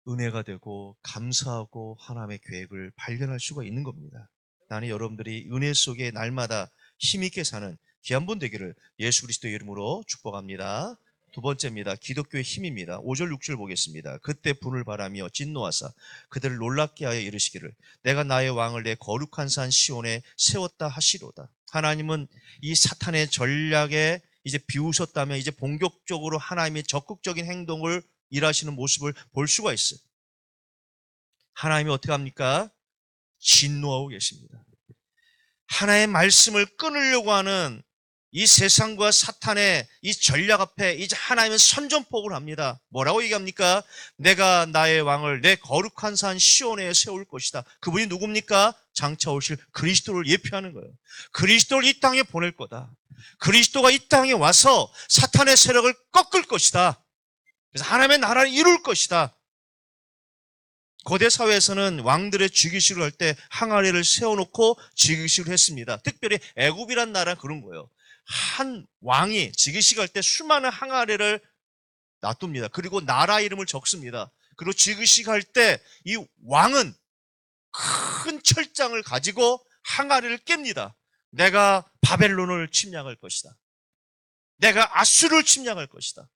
은혜가 되고 감사하고 하나님의 계획을 발견할 수가 있는 겁니다. 나는 여러분들이 은혜 속에 날마다 힘있게 사는 귀한 분 되기를 예수 그리스도의 이름으로 축복합니다. 두 번째입니다. 기독교의 힘입니다. 5절 6절 보겠습니다. 그때 분을 바라며 진노하사 그들을 놀랍게 하여 이르시기를 내가 나의 왕을 내 거룩한 산 시온에 세웠다 하시로다. 하나님은 이 사탄의 전략에 이제 비우셨다면 이제 본격적으로 하나님의 적극적인 행동을 일하시는 모습을 볼 수가 있어요. 하나님이 어떻게 합니까? 진노하고 계십니다. 하나의 말씀을 끊으려고 하는 이 세상과 사탄의 이 전략 앞에 이제 하나님은 선전포고를 합니다. 뭐라고 얘기합니까? 내가 나의 왕을 내 거룩한 산 시온에 세울 것이다. 그분이 누굽니까? 장차 오실 그리스도를 예표하는 거예요. 그리스도를 이 땅에 보낼 거다. 그리스도가 이 땅에 와서 사탄의 세력을 꺾을 것이다. 그래서 하나님의 나라를 이룰 것이다. 고대 사회에서는 왕들의 즉위식을 할 때 항아리를 세워놓고 즉위식을 했습니다. 특별히 애굽이란 나라는 그런 거예요. 한 왕이 즉위식을 할 때 수많은 항아리를 놔둡니다. 그리고 나라 이름을 적습니다. 그리고 즉위식 할 때 이 왕은 큰 철장을 가지고 항아리를 깹니다. 내가 바벨론을 침략할 것이다. 내가 아수르를 침략할 것이다.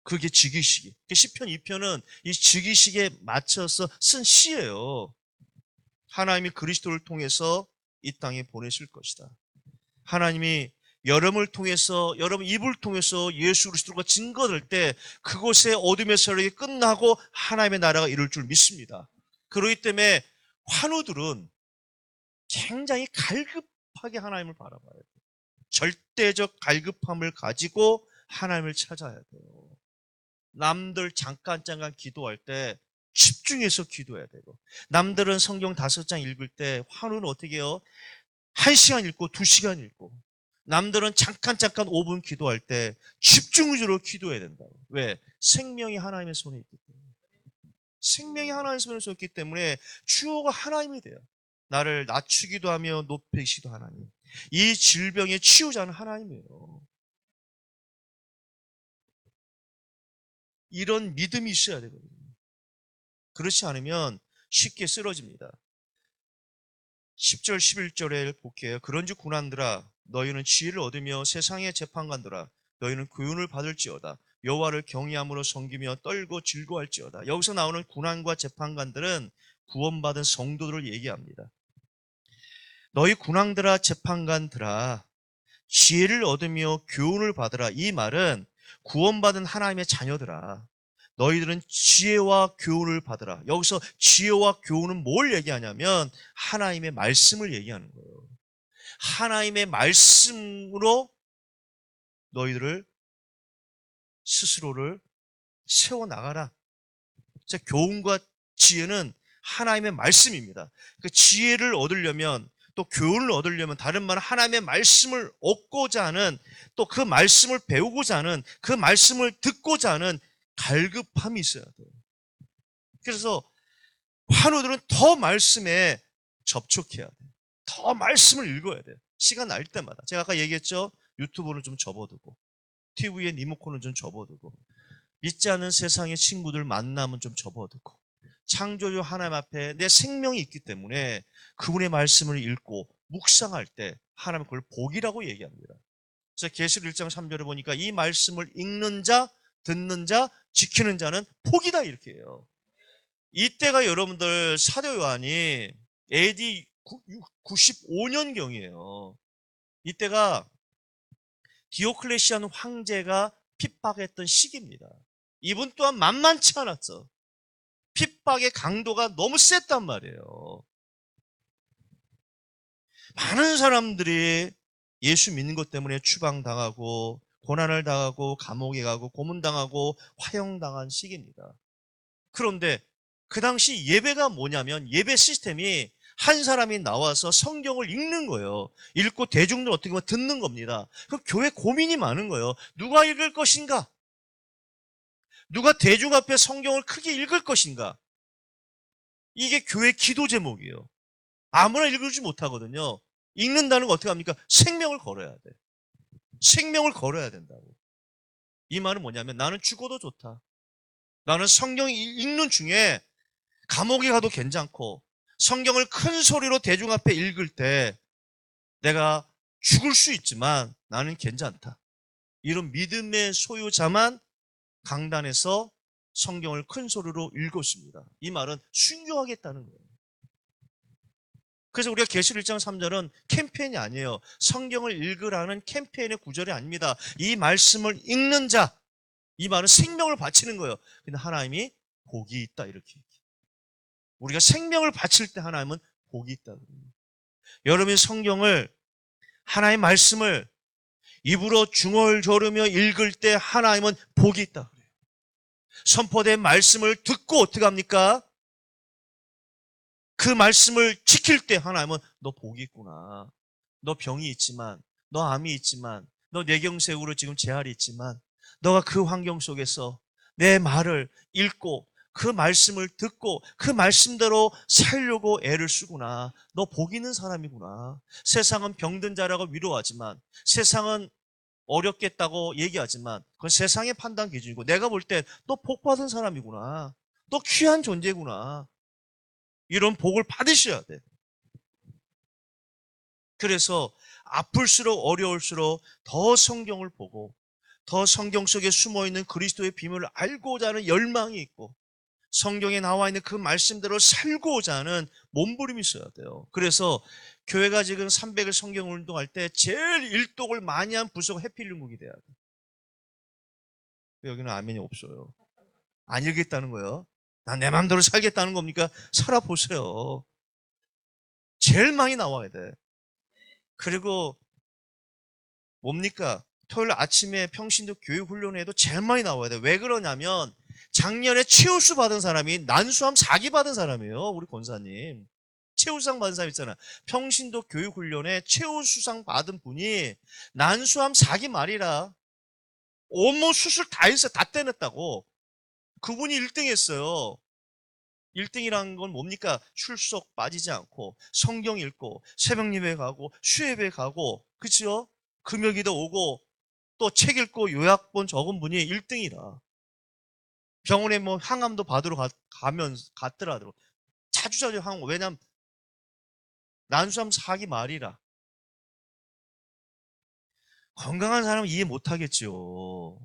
그게 즉위식이. 시편 2편은 이 즉위식에 맞춰서 쓴 시예요. 하나님이 그리스도를 통해서 이 땅에 보내실 것이다. 하나님이 여러분을 통해서, 여러분 입을 통해서 예수 그리스도가 증거될 때 그곳에 어둠의 세력이 끝나고 하나님의 나라가 이룰 줄 믿습니다. 그렇기 때문에 환우들은 굉장히 갈급하게 하나님을 바라봐야 돼요. 절대적 갈급함을 가지고 하나님을 찾아야 돼요. 남들 잠깐 기도할 때 집중해서 기도해야 되고, 남들은 성경 5장 읽을 때 환우는 어떻게 해요? 1시간 읽고 2시간 읽고, 남들은 잠깐 5분 기도할 때 집중적으로 기도해야 된다고. 왜? 생명이 하나님의 손에 있기 때문에. 생명이 하나님의 손에 있기 때문에 주어가 하나님이 돼요. 나를 낮추기도 하며 높이시도 하나님. 이 질병의 치유자는 하나님이에요. 이런 믿음이 있어야 되거든요. 그렇지 않으면 쉽게 쓰러집니다. 10절 11절에 볼게요. 그런즉 군왕들아 너희는 지혜를 얻으며 세상의 재판관들아 너희는 교훈을 받을지어다. 여호와를 경외함으로 섬기며 떨고 즐거워할지어다. 여기서 나오는 군왕과 재판관들은 구원받은 성도들을 얘기합니다. 너희 군왕들아 재판관들아 지혜를 얻으며 교훈을 받으라. 이 말은 구원받은 하나님의 자녀들아 너희들은 지혜와 교훈을 받으라. 여기서 지혜와 교훈은 뭘 얘기하냐면 하나님의 말씀을 얘기하는 거예요. 하나님의 말씀으로 너희들을 스스로를 세워나가라. 교훈과 지혜는 하나님의 말씀입니다. 그 지혜를 얻으려면 또 교훈을 얻으려면 다른 말은 하나님의 말씀을 얻고자 하는 또 그 말씀을 배우고자 하는 그 말씀을 듣고자 하는 갈급함이 있어야 돼요. 그래서 환우들은 더 말씀에 접촉해야 돼요. 더 말씀을 읽어야 돼요. 시간 날 때마다. 제가 아까 얘기했죠. 유튜브를 좀 접어두고 TV에 리모컨을 좀 접어두고 믿지 않는 세상의 친구들 만나면 좀 접어두고 창조주 하나님 앞에 내 생명이 있기 때문에 그분의 말씀을 읽고 묵상할 때 하나님 그걸 복이라고 얘기합니다. 그래서 계시록 1장 3절에 보니까 이 말씀을 읽는 자, 듣는 자, 지키는 자는 복이다 이렇게 해요. 이때가 여러분들 사도 요한이 AD 95년경이에요. 이때가 디오클레시안 황제가 핍박했던 시기입니다. 이분 또한 만만치 않았어. 핍박의 강도가 너무 셌단 말이에요. 많은 사람들이 예수 믿는 것 때문에 추방당하고 고난을 당하고 감옥에 가고 고문당하고 화형당한 시기입니다. 그런데 그 당시 예배가 뭐냐면 예배 시스템이 한 사람이 나와서 성경을 읽는 거예요. 읽고 대중들 어떻게 보면 듣는 겁니다. 그 교회 고민이 많은 거예요. 누가 읽을 것인가? 누가 대중 앞에 성경을 크게 읽을 것인가? 이게 교회 기도 제목이에요. 아무나 읽지 못하거든요. 읽는다는 거 어떻게 합니까? 생명을 걸어야 돼. 생명을 걸어야 된다고. 이 말은 뭐냐면 나는 죽어도 좋다. 나는 성경 읽는 중에 감옥에 가도 괜찮고 성경을 큰 소리로 대중 앞에 읽을 때 내가 죽을 수 있지만 나는 괜찮다. 이런 믿음의 소유자만 강단에서 성경을 큰 소리로 읽었습니다. 이 말은 순교하겠다는 거예요. 그래서 우리가 계시록 1장 3절은 캠페인이 아니에요. 성경을 읽으라는 캠페인의 구절이 아닙니다. 이 말씀을 읽는 자, 이 말은 생명을 바치는 거예요. 근데 하나님이 복이 있다 이렇게 얘기해요. 우리가 생명을 바칠 때 하나님은 복이 있다. 여러분이 성경을 하나님의 말씀을 입으로 중얼저르며 읽을 때 하나님은 복이 있다. 선포된 말씀을 듣고 어떻게 합니까? 그 말씀을 지킬 때 하나님은 너 복이 있구나. 너 병이 있지만, 너 암이 있지만, 너 뇌경색으로 지금 재활이 있지만 너가 그 환경 속에서 내 말을 읽고 그 말씀을 듣고 그 말씀대로 살려고 애를 쓰구나. 너 복 있는 사람이구나. 세상은 병든 자라고 위로하지만 세상은 어렵겠다고 얘기하지만 그건 세상의 판단 기준이고 내가 볼 때 너 복 받은 사람이구나. 너 귀한 존재구나. 이런 복을 받으셔야 돼. 그래서 아플수록 어려울수록 더 성경을 보고 더 성경 속에 숨어있는 그리스도의 비밀을 알고자 하는 열망이 있고 성경에 나와 있는 그 말씀대로 살고자 하는 몸부림이 있어야 돼요. 그래서 교회가 지금 300일 성경 운동할 때 제일 일독을 많이 한 부서가 해필일국이 돼야 돼. 여기는 아멘이 없어요. 안 읽겠다는 거예요. 난 내 마음대로 살겠다는 겁니까? 살아보세요. 제일 많이 나와야 돼. 그리고 뭡니까? 토요일 아침에 평신도 교육훈련에도 제일 많이 나와야 돼. 왜 그러냐면 작년에 치유수 받은 사람이 난수암 4기 받은 사람이에요. 우리 권사님. 최우수상 받은 사람 있잖아. 평신도 교육훈련에 최우수상 받은 분이 난수암 4기 말이라 온몸 수술 다 했어. 다 떼냈다고. 그분이 1등 했어요. 1등이라는 건 뭡니까? 출석 빠지지 않고 성경 읽고 새벽 예배 가고 수예배 가고, 그치요? 금요기도 오고 또 책 읽고 요약본 적은 분이 1등이라. 병원에 뭐 항암도 받으러 갔더라도 자주 항암. 왜냐면 난수암 4기 말이라. 건강한 사람은 이해 못하겠죠.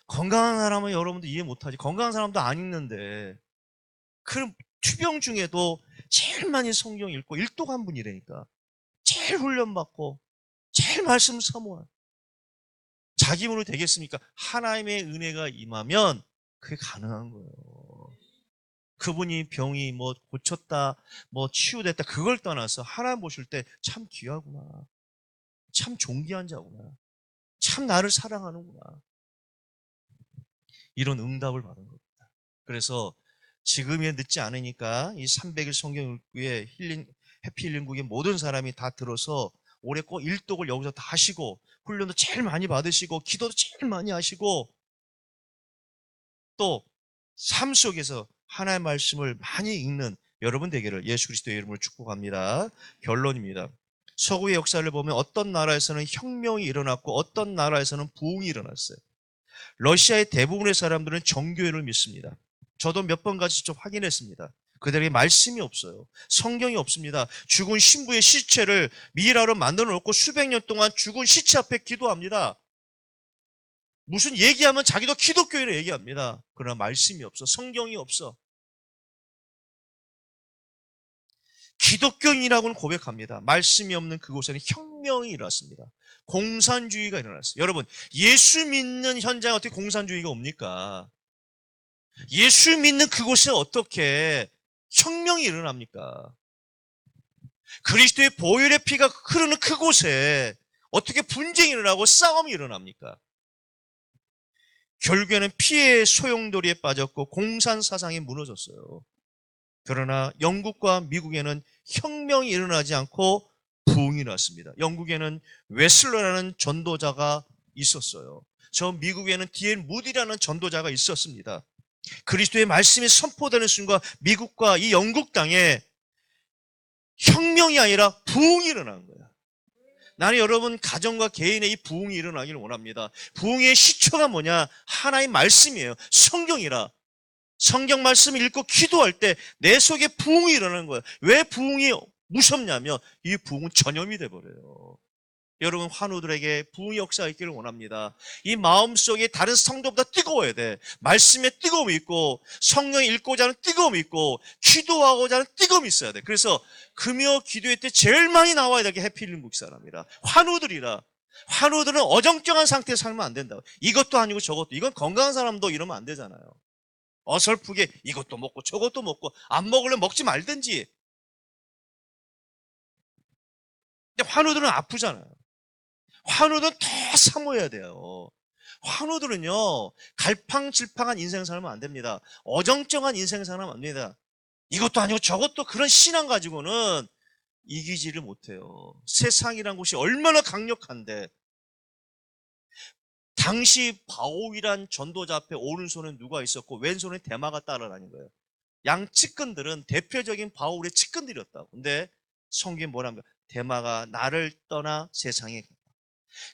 건강한 사람은 여러분도 이해 못하지. 건강한 사람도 안 읽는데. 그럼 투병 중에도 제일 많이 성경 읽고 일독한 분이라니까. 제일 훈련받고 제일 말씀 사모한. 자기 힘으로 되겠습니까? 하나님의 은혜가 임하면 그게 가능한 거예요. 그분이 병이 뭐 고쳤다, 뭐 치유됐다, 그걸 떠나서 하나님 보실 때 참 귀하구나, 참 존귀한 자구나, 참 나를 사랑하는구나, 이런 응답을 받은 겁니다. 그래서 지금이 늦지 않으니까 이 300일 성경의 해피힐링국의 모든 사람이 다 들어서 올해 꼭 일독을 여기서 다 하시고, 훈련도 제일 많이 받으시고, 기도도 제일 많이 하시고, 또 삶 속에서 하나님의 말씀을 많이 읽는 여러분 되기를 예수 그리스도의 이름으로 축복합니다. 결론입니다. 서구의 역사를 보면 어떤 나라에서는 혁명이 일어났고 어떤 나라에서는 부흥이 일어났어요. 러시아의 대부분의 사람들은 정교회를 믿습니다. 저도 몇 번 같이 좀 확인했습니다. 그들에게 말씀이 없어요. 성경이 없습니다. 죽은 신부의 시체를 미이라로 만들어 놓고 수백 년 동안 죽은 시체 앞에 기도합니다. 무슨 얘기하면 자기도 기독교인을 얘기합니다. 그러나 말씀이 없어. 성경이 없어. 기독교인이라고는 고백합니다. 말씀이 없는 그곳에는 혁명이 일어났습니다. 공산주의가 일어났어요. 여러분, 예수 믿는 현장에 어떻게 공산주의가 옵니까? 예수 믿는 그곳에 어떻게 혁명이 일어납니까? 그리스도의 보혈의 피가 흐르는 그곳에 어떻게 분쟁이 일어나고 싸움이 일어납니까? 결국에는 피해의 소용돌이에 빠졌고 공산 사상이 무너졌어요. 그러나 영국과 미국에는 혁명이 일어나지 않고 부흥이 났습니다. 영국에는 웨슬러라는 전도자가 있었어요. 저 미국에는 D.L. 무디라는 전도자가 있었습니다. 그리스도의 말씀이 선포되는 순간 미국과 이 영국 땅에 혁명이 아니라 부흥이 일어나는 거예요. 나는 여러분 가정과 개인의 이 부흥이 일어나기를 원합니다. 부흥의 시초가 뭐냐? 하나의 말씀이에요. 성경이라. 성경 말씀을 읽고 기도할 때 내 속에 부흥이 일어나는 거예요. 왜 부흥이 무섭냐면 이 부흥은 전염이 돼버려요. 여러분, 환우들에게 부흥의 역사가 있기를 원합니다. 이 마음속에 다른 성도보다 뜨거워야 돼. 말씀에 뜨거움이 있고 성령 읽고자 하는 뜨거움이 있고 기도하고자 하는 뜨거움이 있어야 돼. 그래서 금요 기도회 때 제일 많이 나와야 될 게 해피힐링국 사람이라. 환우들이라. 환우들은 어정쩡한 상태에서 살면 안 된다고. 이것도 아니고 저것도. 이건 건강한 사람도 이러면 안 되잖아요. 어설프게 이것도 먹고 저것도 먹고, 안 먹으려면 먹지 말든지. 근데 환우들은 아프잖아요. 환우들은 더 사모해야 돼요. 환우들은요, 갈팡질팡한 인생 살면 안 됩니다. 어정쩡한 인생 살면 안 됩니다. 이것도 아니고 저것도, 그런 신앙 가지고는 이기지를 못해요. 세상이란 곳이 얼마나 강력한데. 당시 바오이란 전도자 앞에 오른손에 누가 있었고 왼손에 대마가 따라다닌 거예요. 양 측근들은 대표적인 바울의 측근들이었다고. 근데 성경에 뭐랍니까? 대마가 나를 떠나 세상에 갔다.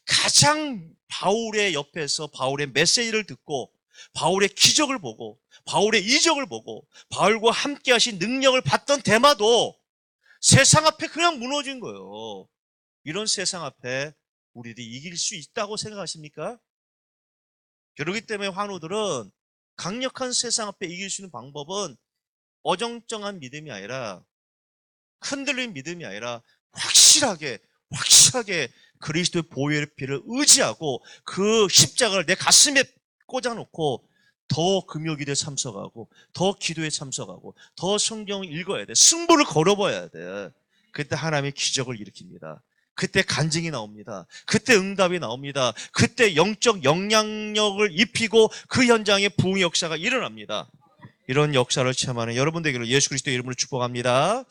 가장 바울의 옆에서 바울의 메시지를 듣고 바울의 기적을 보고 바울의 이적을 보고 바울과 함께 하신 능력을 봤던 대마도 세상 앞에 그냥 무너진 거예요. 이런 세상 앞에 우리들이 이길 수 있다고 생각하십니까? 그렇기 때문에 환우들은 강력한 세상 앞에 이길 수 있는 방법은 어정쩡한 믿음이 아니라, 흔들린 믿음이 아니라 확실하게 그리스도의 보혈의 피를 의지하고 그 십자가를 내 가슴에 꽂아놓고 더 금요기도에 참석하고 더 기도에 참석하고 더 성경을 읽어야 돼. 승부를 걸어봐야 돼. 그때 하나님의 기적을 일으킵니다. 그때 간증이 나옵니다. 그때 응답이 나옵니다. 그때 영적 영향력을 입히고 그 현장에 부흥의 역사가 일어납니다. 이런 역사를 체험하는 여러분 되기를 예수 그리스도의 이름으로 축복합니다.